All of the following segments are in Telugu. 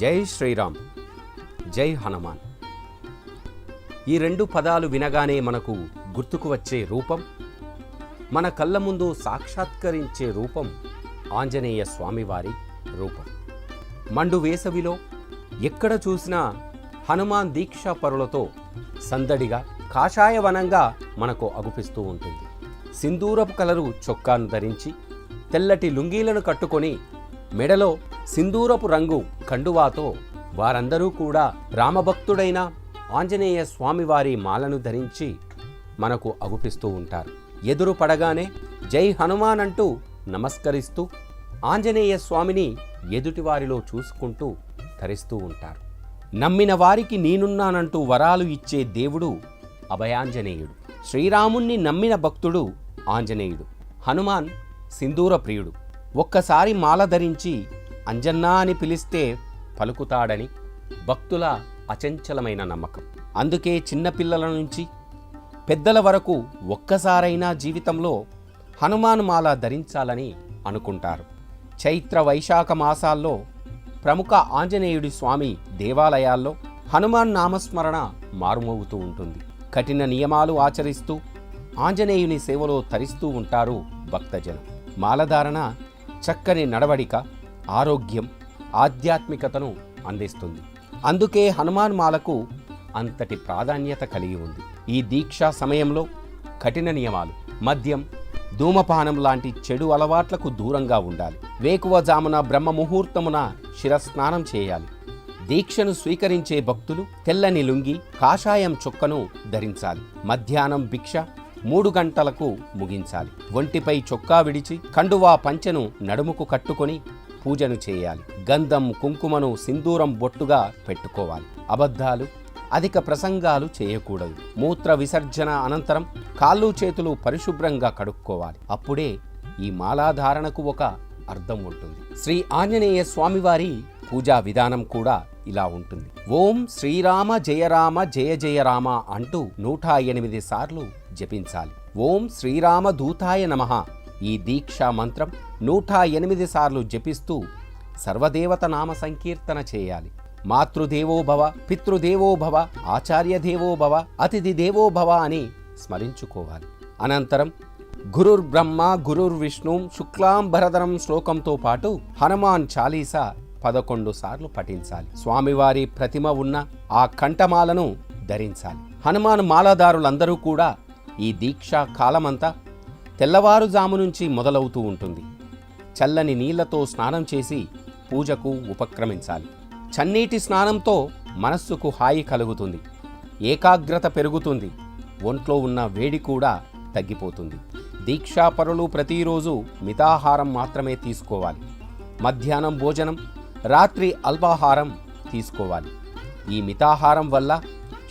జై శ్రీరామ్, జై హనుమాన్. ఈ రెండు పదాలు వినగానే మనకు గుర్తుకు వచ్చే రూపం, మన కళ్ళ ముందు సాక్షాత్కరించే రూపం ఆంజనేయ స్వామివారి రూపం. మండు వేసవిలో ఎక్కడ చూసినా హనుమాన్ దీక్షా పరులతో సందడిగా కాషాయవనంగా మనకు అగుపిస్తూ ఉంటుంది. సింధూరపు కలరు చొక్కాను ధరించి తెల్లటి లుంగీలను కట్టుకొని మెడలో సింధూరపు రంగు కండువాతో వారందరూ కూడా రామభక్తుడైన ఆంజనేయ స్వామివారి మాలను ధరించి మనకు అగుపిస్తూ ఉంటారు. ఎదురు పడగానే జై హనుమాన్ అంటూ నమస్కరిస్తూ ఆంజనేయ స్వామిని ఎదుటివారిలో చూసుకుంటూ ధరిస్తూ ఉంటారు. నమ్మిన వారికి నేనున్నానంటూ వరాలు ఇచ్చే దేవుడు అభయాంజనేయుడు. శ్రీరాముణ్ణి నమ్మిన భక్తుడు ఆంజనేయుడు. హనుమాన్ సింధూర ప్రియుడు. ఒక్కసారి మాల ధరించి అంజన్నా అని పిలిస్తే పలుకుతాడని భక్తుల అచంచలమైన నమ్మకం. అందుకే చిన్నపిల్లల నుంచి పెద్దల వరకు ఒక్కసారైనా జీవితంలో హనుమాన్ మాల ధరించాలని అనుకుంటారు. చైత్ర వైశాఖ మాసాల్లో ప్రముఖ ఆంజనేయుడి స్వామి దేవాలయాల్లో హనుమాన్ నామస్మరణ మారుమోగుతూ ఉంటుంది. కఠిన నియమాలు ఆచరిస్తూ ఆంజనేయుని సేవలో తరిస్తూ ఉంటారు భక్తజనం. మాలధారణ చక్కని నడవడిక, ఆరోగ్యం, ఆధ్యాత్మికతను అందిస్తుంది. అందుకే హనుమాన్ మాలకు అంతటి ప్రాధాన్యత కలిగి ఉంది. ఈ దీక్షా సమయంలో కఠిన నియమాలు, మద్యం, ధూమపానం లాంటి చెడు అలవాట్లకు దూరంగా ఉండాలి. వేకువజామున బ్రహ్మ ముహూర్తమున శిరస్నానం చేయాలి. దీక్షను స్వీకరించే భక్తులు తెల్లని లుంగి, కాషాయం చొక్కను ధరించాలి. మధ్యాహ్నం భిక్ష 3 గంటలకు ముగించాలి. ఒంటిపై చొక్కా విడిచి కండువా పంచెను నడుముకు కట్టుకొని పూజను చేయాలి. గంధం, కుంకుమను సింధూరం బొట్టుగా పెట్టుకోవాలి. అబద్ధాలు, అధిక ప్రసంగాలు చేయకూడదు. మూత్ర విసర్జన అనంతరం కాళ్ళు చేతులు పరిశుభ్రంగా కడుక్కోవాలి. అప్పుడే ఈ మాలాధారణకు ఒక అర్థం ఉంటుంది. శ్రీ ఆంజనేయ స్వామివారి పూజా విధానం కూడా ఇలా ఉంటుంది. ఓం శ్రీరామ జయ రామ జయ జయ రామ అంటూ 108 సార్లు జపించాలి. ఓం శ్రీరామ దూతాయ నమః ఈ దీక్షా మంత్రం 108 సార్లు జపిస్తూ సర్వదేవత నామ సంకీర్తన చేయాలి. మాతృదేవో భవ, పితృదేవో భవ, ఆచార్య దేవో భవ, అతిథి దేవో భవ అని స్మరించుకోవాలి. అనంతరం గురుర్ బ్రహ్మ గురుర్ విష్ణు శుక్లాంబరధరం శ్లోకంతో పాటు హనుమాన్ చాలీసా 11 సార్లు పఠించాలి. స్వామివారి ప్రతిమ ఉన్న ఆ కంఠమాలను ధరించాలి. హనుమాన్ మాలదారులందరూ కూడా ఈ దీక్షా కాలమంతా తెల్లవారుజాము నుంచి మొదలవుతూ ఉంటుంది. చల్లని నీళ్లతో స్నానం చేసి పూజకు ఉపక్రమించాలి. చన్నీటి స్నానంతో మనస్సుకు హాయి కలుగుతుంది, ఏకాగ్రత పెరుగుతుంది, ఒంట్లో ఉన్న వేడి కూడా తగ్గిపోతుంది. దీక్షాపరులు ప్రతిరోజు మితాహారం మాత్రమే తీసుకోవాలి. మధ్యాహ్నం భోజనం, రాత్రి అల్పాహారం తీసుకోవాలి. ఈ మితాహారం వల్ల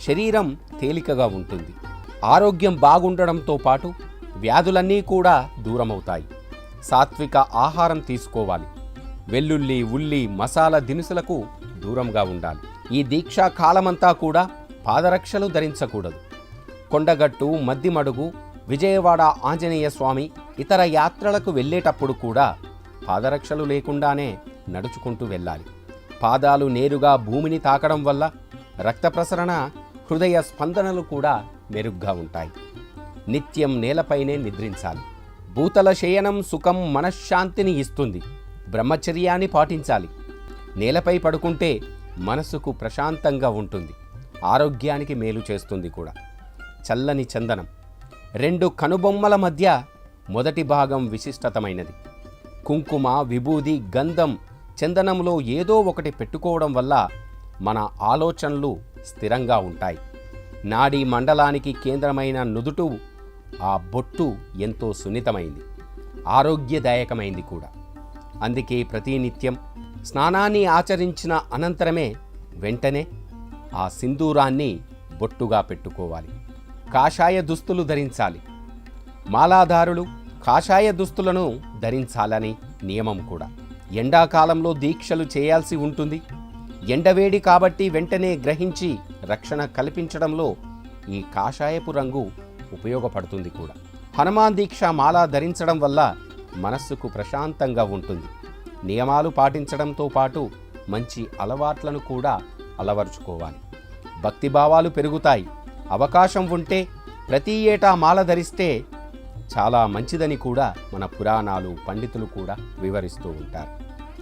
శరీరం తేలికగా ఉంటుంది. ఆరోగ్యం బాగుండడంతో పాటు వ్యాధులన్నీ కూడా దూరమవుతాయి. సాత్విక ఆహారం తీసుకోవాలి. వెల్లుల్లి, ఉల్లి, మసాలా దినుసులకు దూరంగా ఉండాలి. ఈ దీక్షా కాలమంతా కూడా పాదరక్షలు ధరించకూడదు. కొండగట్టు, మద్దిమడుగు, విజయవాడ ఆంజనేయ స్వామి ఇతర యాత్రలకు వెళ్ళేటప్పుడు కూడా పాదరక్షలు లేకుండానే నడుచుకుంటూ వెళ్ళాలి. పాదాలు నేరుగా భూమిని తాకడం వల్ల రక్త ప్రసరణ, హృదయ స్పందనలు కూడా మెరుగ్గా ఉంటాయి. నిత్యం నేలపైనే నిద్రించాలి. భూతల శయనం సుఖం, మనశ్శాంతిని ఇస్తుంది. బ్రహ్మచర్యాన్ని పాటించాలి. నేలపై పడుకుంటే మనసుకు ప్రశాంతంగా ఉంటుంది, ఆరోగ్యానికి మేలు చేస్తుంది కూడా. చల్లని చందనం 2 కనుబొమ్మల మధ్య మొదటి భాగం విశిష్టతమైనది. కుంకుమ, విభూది, గంధం, చందనంలో ఏదో ఒకటి పెట్టుకోవడం వల్ల మన ఆలోచనలు స్థిరంగా ఉంటాయి. నాడీ మండలానికి కేంద్రమైన నుదుటు ఆ బొట్టు ఎంతో సున్నితమైంది, ఆరోగ్యదాయకమైంది కూడా. అందుకే ప్రతినిత్యం స్నానాన్ని ఆచరించిన అనంతరమే వెంటనే ఆ సింధూరాన్ని బొట్టుగా పెట్టుకోవాలి. కాషాయ దుస్తులు ధరించాలి. మాలాధారులు కాషాయ దుస్తులను ధరించాలని నియమం కూడా. ఎండాకాలంలో దీక్షలు చేయాల్సి ఉంటుంది. ఎండవేడి కాబట్టి వెంటనే గ్రహించి రక్షణ కల్పించడంలో ఈ కాషాయపు రంగు ఉపయోగపడుతుంది కూడా. హనుమాన్ దీక్ష మాల ధరించడం వల్ల మనస్సుకు ప్రశాంతంగా ఉంటుంది. నియమాలు పాటించడంతో పాటు మంచి అలవాట్లను కూడా అలవరుచుకోవాలి. భక్తిభావాలు పెరుగుతాయి. అవకాశం ఉంటే ప్రతి ఏటా మాల ధరిస్తే చాలా మంచిదని కూడా మన పురాణాలు, పండితులు కూడా వివరిస్తూ ఉంటారు.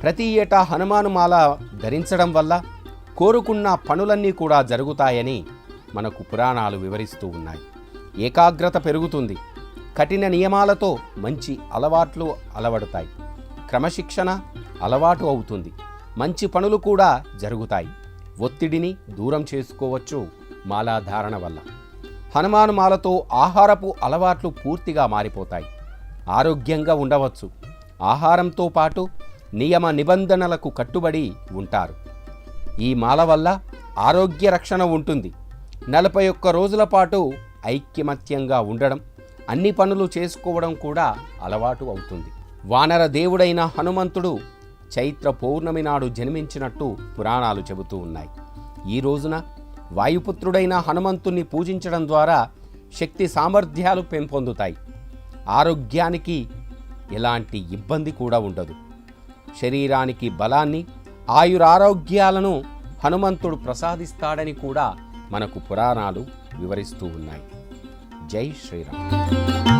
ప్రతి ఏటా హనుమాను మాల ధరించడం వల్ల కోరుకున్న పనులన్నీ కూడా జరుగుతాయని మనకు పురాణాలు వివరిస్తూ ఉన్నాయి. ఏకాగ్రత పెరుగుతుంది. కఠిన నియమాలతో మంచి అలవాట్లు అలవడతాయి. క్రమశిక్షణ అలవాటు అవుతుంది. మంచి పనులు కూడా జరుగుతాయి. ఒత్తిడిని దూరం చేసుకోవచ్చు మాలాధారణ వల్ల. హనుమాను మాలతో ఆహారపు అలవాట్లు పూర్తిగా మారిపోతాయి. ఆరోగ్యంగా ఉండవచ్చు. ఆహారంతో పాటు నియమ నిబంధనలకు కట్టుబడి ఉంటారు. ఈ మాల వల్ల ఆరోగ్య రక్షణ ఉంటుంది. 41 రోజుల పాటు ఐక్యమత్యంగా ఉండడం, అన్ని పనులు చేసుకోవడం కూడా అలవాటు అవుతుంది. వానర దేవుడైన హనుమంతుడు చైత్ర పౌర్ణమి నాడు జన్మించినట్టు పురాణాలు చెబుతూ ఉన్నాయి. ఈ రోజున వాయుపుత్రుడైన హనుమంతుణ్ణి పూజించడం ద్వారా శక్తి సామర్థ్యాలు పెంపొందుతాయి. ఆరోగ్యానికి ఎలాంటి ఇబ్బంది కూడా ఉండదు. శరీరానికి బలాన్ని, ఆయురారోగ్యాలను హనుమంతుడు ప్రసాదిస్తాడని కూడా మనకు పురాణాలు వివరిస్తూ ఉన్నాయి. జై శ్రీరామ్.